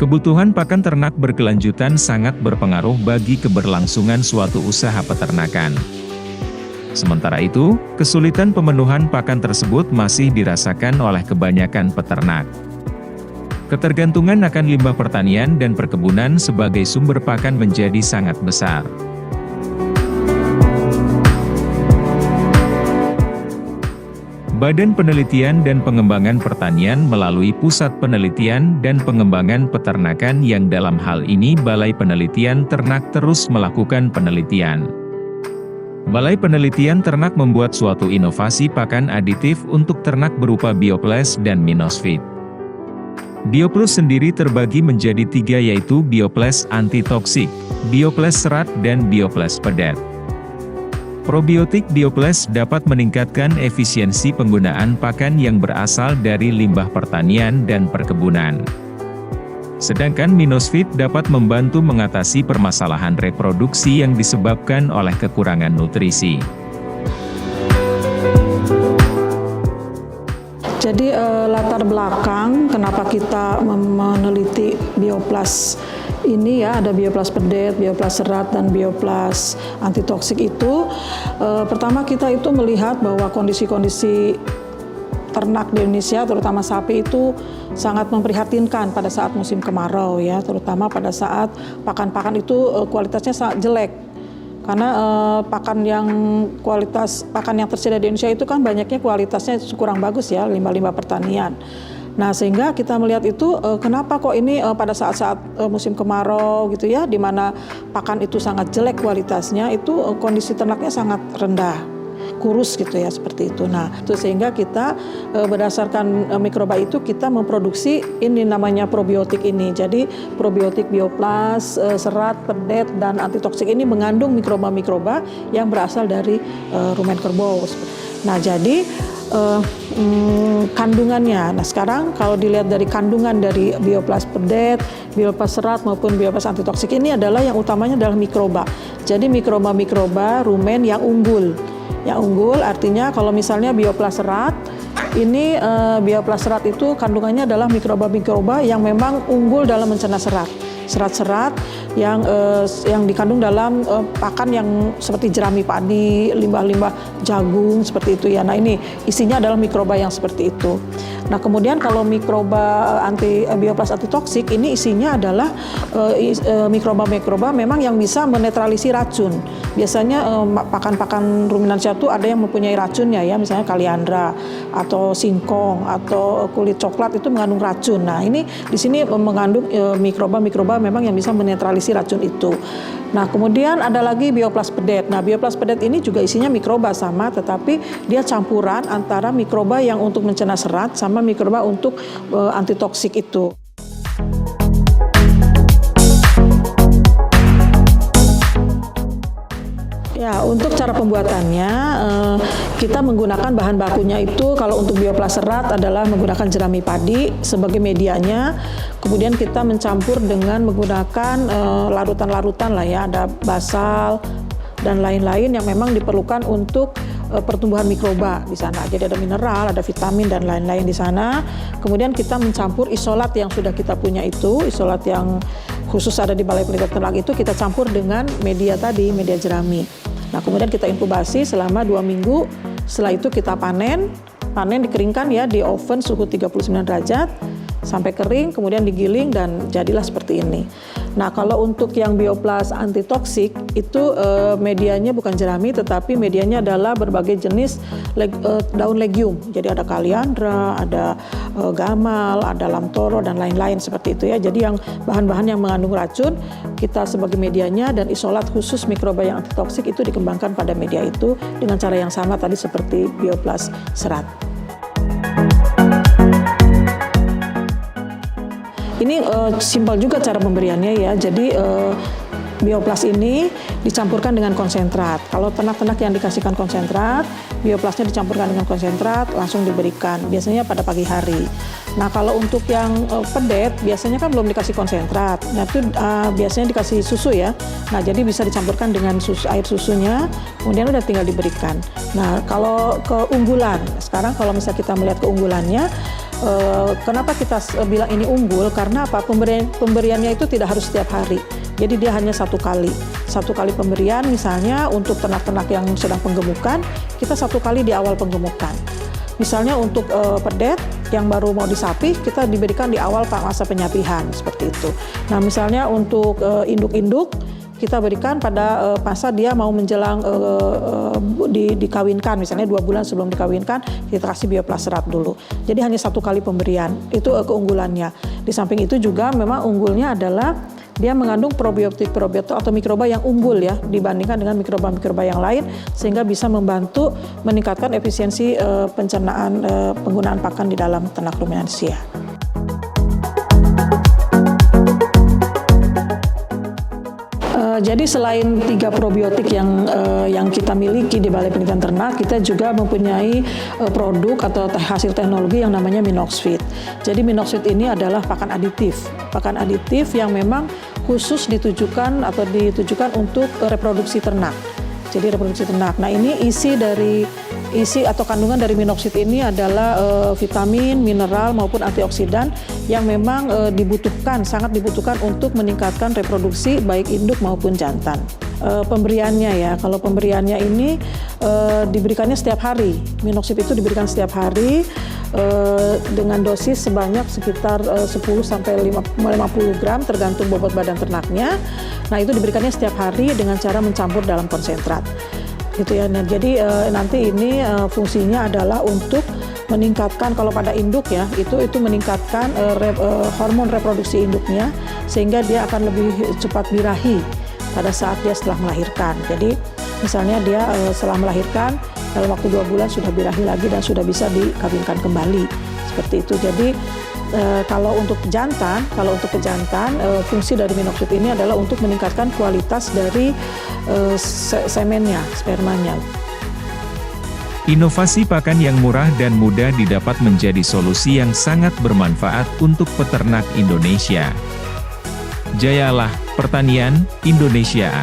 Kebutuhan pakan ternak berkelanjutan sangat berpengaruh bagi keberlangsungan suatu usaha peternakan. Sementara itu, kesulitan pemenuhan pakan tersebut masih dirasakan oleh kebanyakan peternak. Ketergantungan akan limbah pertanian dan perkebunan sebagai sumber pakan menjadi sangat besar. Badan Penelitian dan Pengembangan Pertanian melalui Pusat Penelitian dan Pengembangan Peternakan yang dalam hal ini Balai Penelitian Ternak terus melakukan penelitian. Balai Penelitian Ternak membuat suatu inovasi pakan aditif untuk ternak berupa Bioplus dan Minosfeed. Bioplus sendiri terbagi menjadi 3 yaitu Bioplus antitoksik, Bioplus serat dan Bioplus pedet. Probiotik Bioplus dapat meningkatkan efisiensi penggunaan pakan yang berasal dari limbah pertanian dan perkebunan. Sedangkan Minosfeed dapat membantu mengatasi permasalahan reproduksi yang disebabkan oleh kekurangan nutrisi. Jadi latar belakang kenapa kita meneliti Bioplus ini ya, ada Bioplus pedet, Bioplus serat, dan Bioplus antitoksik itu. Pertama kita itu melihat bahwa kondisi-kondisi ternak di Indonesia, terutama sapi itu sangat memprihatinkan pada saat musim kemarau ya, terutama pada saat pakan-pakan itu kualitasnya sangat jelek. Karena pakan yang tersedia di Indonesia itu kan banyaknya kualitasnya kurang bagus ya, limbah-limbah pertanian. Nah sehingga kita melihat itu kenapa kok ini pada saat-saat musim kemarau gitu ya, di mana pakan itu sangat jelek kualitasnya, itu kondisi ternaknya sangat rendah, kurus gitu ya, seperti itu. Nah itu sehingga kita berdasarkan mikroba itu kita memproduksi ini namanya probiotik ini. Jadi probiotik Bioplus, serat, pedet, dan antitoksik ini mengandung mikroba-mikroba yang berasal dari rumen kerbau. Nah jadi kandungannya, nah sekarang kalau dilihat dari kandungan dari Bioplus pedet, Bioplus serat maupun Bioplus antitoksik ini adalah yang utamanya adalah mikroba. Jadi mikroba-mikroba rumen yang unggul. Yang unggul artinya kalau misalnya Bioplus serat, ini Bioplus serat itu kandungannya adalah mikroba-mikroba yang memang unggul dalam mencerna serat. Serat-serat yang dikandung dalam pakan yang seperti jerami padi, limbah-limbah jagung seperti itu ya. Nah ini isinya adalah mikroba yang seperti itu. Nah kemudian kalau mikroba Bioplus antitoksik ini isinya adalah mikroba-mikroba memang yang bisa menetralisi racun. Biasanya pakan-pakan ruminansia itu ada yang mempunyai racunnya ya, misalnya kaliandra atau singkong atau kulit coklat itu mengandung racun. Nah ini di sini mengandung mikroba-mikroba memang yang bisa menetralisi racun itu. Nah kemudian ada lagi Bioplus pedet. Nah Bioplus pedet ini juga isinya mikroba sama, tetapi dia campuran antara mikroba yang untuk mencerna serat sama mikroba untuk antitoksik itu. Ya, untuk cara pembuatannya kita menggunakan bahan bakunya itu kalau untuk Bioplus serat adalah menggunakan jerami padi sebagai medianya. Kemudian kita mencampur dengan menggunakan larutan-larutan lah ya, ada basal dan lain-lain yang memang diperlukan untuk pertumbuhan mikroba di sana. Jadi ada mineral, ada vitamin dan lain-lain di sana. Kemudian kita mencampur isolat yang sudah kita punya itu, isolat yang khusus ada di Balai Penelitian Ternak itu kita campur dengan media tadi, media jerami. Nah kemudian kita inkubasi selama 2 minggu, setelah itu kita panen dikeringkan ya di oven suhu 39 derajat sampai kering, kemudian digiling dan jadilah seperti ini. Nah kalau untuk yang Bioplus antitoksik itu medianya bukan jerami tetapi medianya adalah berbagai jenis daun legium. Jadi ada kaliandra, ada gamal, ada lamtoro dan lain-lain seperti itu ya. Jadi yang bahan-bahan yang mengandung racun kita sebagai medianya, dan isolat khusus mikroba yang antitoksik itu dikembangkan pada media itu dengan cara yang sama tadi seperti Bioplus serat. Ini simpel juga cara pemberiannya ya. Jadi Bioplus ini dicampurkan dengan konsentrat. Kalau ternak-ternak yang dikasihkan konsentrat, Bioplusnya dicampurkan dengan konsentrat, langsung diberikan. Biasanya pada pagi hari. Nah kalau untuk yang pedet, biasanya kan belum dikasih konsentrat. Nah itu biasanya dikasih susu ya. Nah jadi bisa dicampurkan dengan air susunya, kemudian udah tinggal diberikan. Nah kalau keunggulan, sekarang kalau misalnya kita melihat keunggulannya, Kenapa kita bilang ini unggul? Karena apa? Pemberiannya itu tidak harus setiap hari. Jadi dia hanya satu kali pemberian. Misalnya untuk ternak-ternak yang sedang penggemukan, kita satu kali di awal penggemukan. Misalnya untuk pedet yang baru mau disapih, kita diberikan di awal masa penyapihan, seperti itu. Nah, misalnya untuk induk-induk, kita berikan pada masa dia mau menjelang dikawinkan, misalnya 2 bulan sebelum dikawinkan, kita kasih Bioplas Serat dulu. Jadi hanya satu kali pemberian, itu keunggulannya. Di samping itu juga memang unggulnya adalah dia mengandung probiotik atau mikroba yang unggul ya dibandingkan dengan mikroba yang lain, sehingga bisa membantu meningkatkan efisiensi pencernaan penggunaan pakan di dalam ternak ruminansia. Jadi selain 3 probiotik yang kita miliki di Balai Penelitian Ternak, kita juga mempunyai produk atau hasil teknologi yang namanya Minoxfeed. Jadi Minoxfeed ini adalah pakan aditif yang memang khusus ditujukan untuk reproduksi ternak. Jadi reproduksi ternak. Nah, ini isi atau kandungan dari Minoxfeed ini adalah vitamin, mineral maupun antioksidan yang memang sangat dibutuhkan untuk meningkatkan reproduksi baik induk maupun jantan. Pemberiannya ya, kalau pemberiannya ini diberikannya setiap hari. Minoxfeed itu diberikan setiap hari dengan dosis sebanyak sekitar 10 sampai 50 gram tergantung bobot badan ternaknya. Nah, itu diberikannya setiap hari dengan cara mencampur dalam konsentrat. Gitu ya. Nah, jadi nanti ini fungsinya adalah untuk meningkatkan, kalau pada induk ya, itu meningkatkan hormon reproduksi induknya, sehingga dia akan lebih cepat birahi pada saat dia setelah melahirkan. Jadi misalnya dia setelah melahirkan dalam waktu 2 bulan sudah birahi lagi dan sudah bisa dikawinkan kembali, seperti itu. Jadi kalau untuk kejantan, fungsi dari Minoxfeed ini adalah untuk meningkatkan kualitas dari semennya, spermanya. Inovasi pakan yang murah dan mudah didapat menjadi solusi yang sangat bermanfaat untuk peternak Indonesia. Jayalah Pertanian Indonesia.